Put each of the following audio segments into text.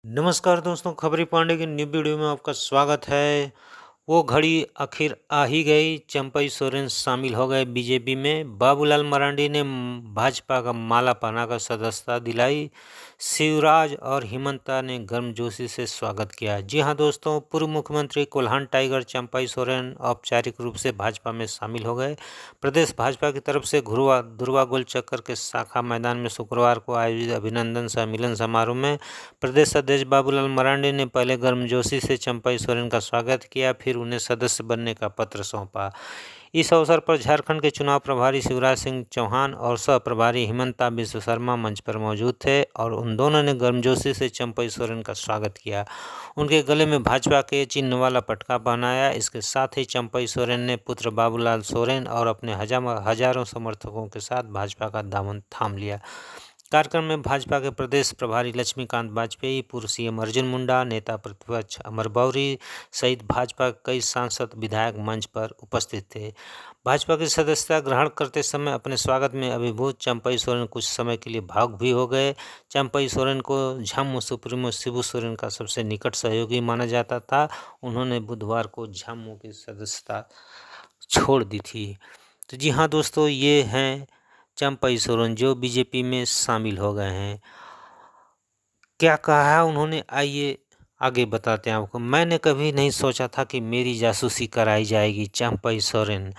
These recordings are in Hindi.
नमस्कार दोस्तों, खबरी पांडे की न्यू वीडियो में आपका स्वागत है। वो घड़ी आखिर आ ही गई, चंपई सोरेन शामिल हो गए बीजेपी में। बाबूलाल मरांडी ने भाजपा का माला पहनाकर सदस्यता दिलाई। शिवराज और हिमंता ने गर्मजोशी से स्वागत किया। जी हां दोस्तों, पूर्व मुख्यमंत्री कोल्हान टाइगर चंपई सोरेन औपचारिक रूप से भाजपा में शामिल हो गए। प्रदेश भाजपा की तरफ से धुरवा गोल चक्कर के शाखा मैदान में शुक्रवार को आयोजित अभिनंदन सम्मेलन समारोह में प्रदेश अध्यक्ष बाबूलाल मरांडी ने पहले गर्मजोशी से चंपई सोरेन का स्वागत किया, फिर उन्हें सदस्य बनने का पत्र सौंपा। इस अवसर पर झारखंड के चुनाव प्रभारी शिवराज सिंह चौहान और सह प्रभारी हिमंता बिस्व शर्मा मंच पर मौजूद थे और उन दोनों ने गर्मजोशी से चंपई सोरेन का स्वागत किया। उनके गले में भाजपा के चिन्ह वाला पटका पहनाया। इसके साथ ही चंपई सोरेन ने पुत्र बाबूलाल सोरेन और अपने हजारों समर्थकों के साथ भाजपा का दामन थाम लिया। कार्यक्रम में भाजपा के प्रदेश प्रभारी लक्ष्मीकांत वाजपेयी, पूर्व सीएम अर्जुन मुंडा, नेता प्रतिपक्ष अमर बौरी सहित भाजपा के कई सांसद विधायक मंच पर उपस्थित थे। भाजपा की सदस्यता ग्रहण करते समय अपने स्वागत में अभिभूत चंपई सोरेन कुछ समय के लिए भावुक भी हो गए। चंपई सोरेन को झामुमो सुप्रीमो शिबू सोरेन का सबसे निकट सहयोगी माना जाता था। उन्होंने बुधवार को झामुमो की सदस्यता छोड़ दी थी। तो जी हाँ दोस्तों, ये हैं चंपई सोरेन जो बीजेपी में शामिल हो गए हैं। क्या कहा है उन्होंने, आइए आगे बताते हैं आपको। मैंने कभी नहीं सोचा था कि मेरी जासूसी कराई जाएगी। चंपई सोरेन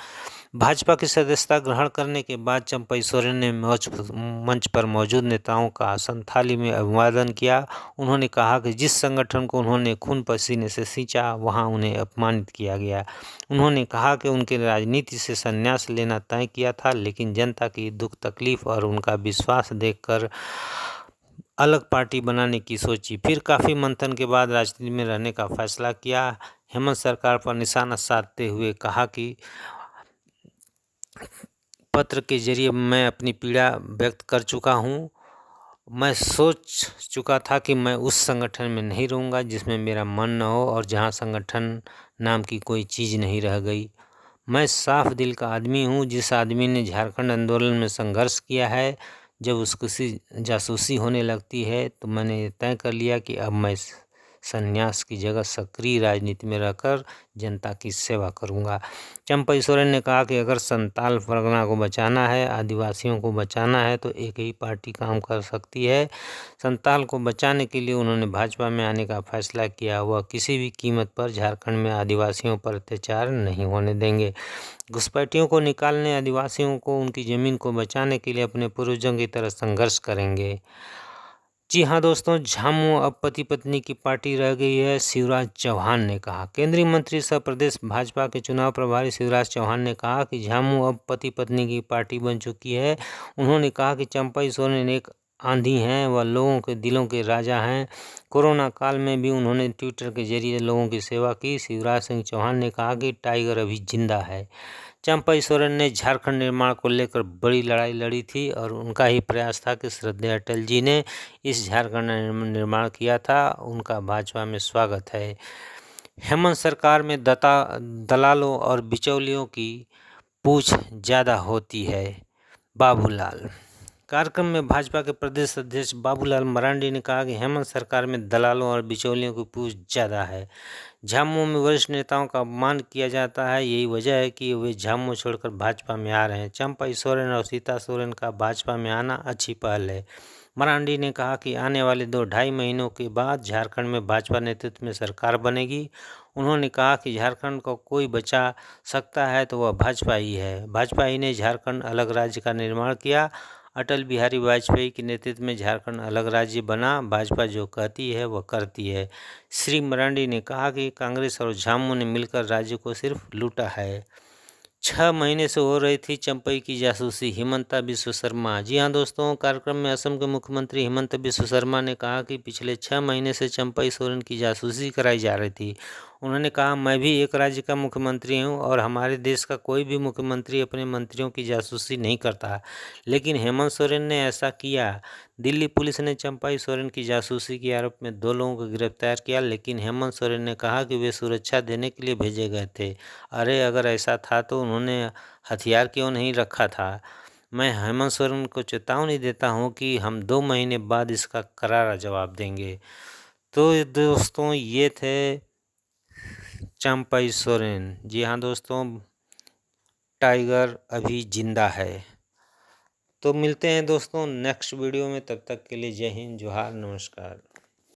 भाजपा की सदस्यता ग्रहण करने के बाद चंपई सोरेन ने मंच पर मौजूद नेताओं का संथाली में अभिवादन किया। उन्होंने कहा कि जिस संगठन को उन्होंने खून पसीने से सींचा, वहां उन्हें अपमानित किया गया। उन्होंने कहा कि उनके राजनीति से संन्यास लेना तय किया था, लेकिन जनता की दुख तकलीफ और उनका विश्वास देखकर अलग पार्टी बनाने की सोची। फिर काफ़ी मंथन के बाद राजनीति में रहने का फैसला किया। हेमंत सरकार पर निशाना साधते हुए कहा कि पत्र के जरिए मैं अपनी पीड़ा व्यक्त कर चुका हूँ। मैं सोच चुका था कि मैं उस संगठन में नहीं रहूँगा जिसमें मेरा मन न हो और जहाँ संगठन नाम की कोई चीज़ नहीं रह गई। मैं साफ दिल का आदमी हूँ। जिस आदमी ने झारखंड आंदोलन में संघर्ष किया है, जब उसकी जासूसी होने लगती है तो मैंने तय कर लिया कि अब मैं संन्यास की जगह सक्रिय राजनीति में रहकर जनता की सेवा करूंगा। चंपई सोरेन ने कहा कि अगर संताल परगना को बचाना है, आदिवासियों को बचाना है, तो एक ही पार्टी काम कर सकती है। संताल को बचाने के लिए उन्होंने भाजपा में आने का फैसला किया। वह किसी भी कीमत पर झारखंड में आदिवासियों पर अत्याचार नहीं होने देंगे। घुसपैठियों को निकालने, आदिवासियों को उनकी ज़मीन को बचाने के लिए अपने पूर्वजों की तरह संघर्ष करेंगे। जी हाँ दोस्तों, झामुमो अब पति पत्नी की पार्टी रह गई है, शिवराज चौहान ने कहा। केंद्रीय मंत्री सह प्रदेश भाजपा के चुनाव प्रभारी शिवराज चौहान ने कहा कि झामुमो अब पति पत्नी की पार्टी बन चुकी है। उन्होंने कहा कि चंपई सोरेन एक आंधी हैं, वह लोगों के दिलों के राजा हैं। कोरोना काल में भी उन्होंने ट्विटर के जरिए लोगों की सेवा की। शिवराज सिंह चौहान ने कहा कि टाइगर अभी जिंदा है। चंपई सोरेन ने झारखंड निर्माण को लेकर बड़ी लड़ाई लड़ी थी और उनका ही प्रयास था कि श्रद्धेय अटल जी ने इस झारखंड निर्माण किया था। उनका भाजपा में स्वागत है। हेमंत सरकार में दलालों और बिचौलियों की पूछ ज़्यादा होती है। बाबूलाल कार्यक्रम में भाजपा के प्रदेश अध्यक्ष बाबूलाल मरांडी ने कहा कि हेमंत सरकार में दलालों और बिचौलियों की पूछ ज़्यादा है। झामुमो में वरिष्ठ नेताओं का अपमान किया जाता है। यही वजह है कि वे झामुमो छोड़कर भाजपा में आ रहे हैं। चंपई सोरेन और सीता सोरेन का भाजपा में आना अच्छी पहल है। मरांडी ने कहा कि आने वाले 2-2.5 महीनों के बाद झारखंड में भाजपा नेतृत्व में सरकार बनेगी। उन्होंने कहा कि झारखंड को कोई बचा सकता है तो वह भाजपा ही है। भाजपा ही ने झारखंड अलग राज्य का निर्माण किया। अटल बिहारी वाजपेयी के नेतृत्व में झारखंड अलग राज्य बना। भाजपा जो कहती है वह करती है। श्री मरांडी ने कहा कि कांग्रेस और झामुमो ने मिलकर राज्य को सिर्फ लूटा है। 6 महीने से हो रही थी चंपई की जासूसी, हिमंता बिस्व शर्मा। जी हाँ दोस्तों, कार्यक्रम में असम के मुख्यमंत्री हिमंता बिस्व शर्मा ने कहा कि पिछले 6 महीने से चंपई सोरेन की जासूसी कराई जा रही थी। उन्होंने कहा, मैं भी एक राज्य का मुख्यमंत्री हूं और हमारे देश का कोई भी मुख्यमंत्री अपने मंत्रियों की जासूसी नहीं करता, लेकिन हेमंत सोरेन ने ऐसा किया। दिल्ली पुलिस ने चंपई सोरेन की जासूसी के आरोप में 2 लोगों को गिरफ्तार किया, लेकिन हेमंत सोरेन ने कहा कि वे सुरक्षा देने के लिए भेजे गए थे। अरे अगर ऐसा था तो उन्होंने हथियार क्यों नहीं रखा था। मैं हेमंत सोरेन को चेतावनी देता हूं कि हम 2 महीने बाद इसका करारा जवाब देंगे। तो दोस्तों ये थे चंपई सोरेन। जी हाँ दोस्तों, टाइगर अभी जिंदा है। तो मिलते हैं दोस्तों नेक्स्ट वीडियो में, तब तक के लिए जय हिंद, जोहार, नमस्कार।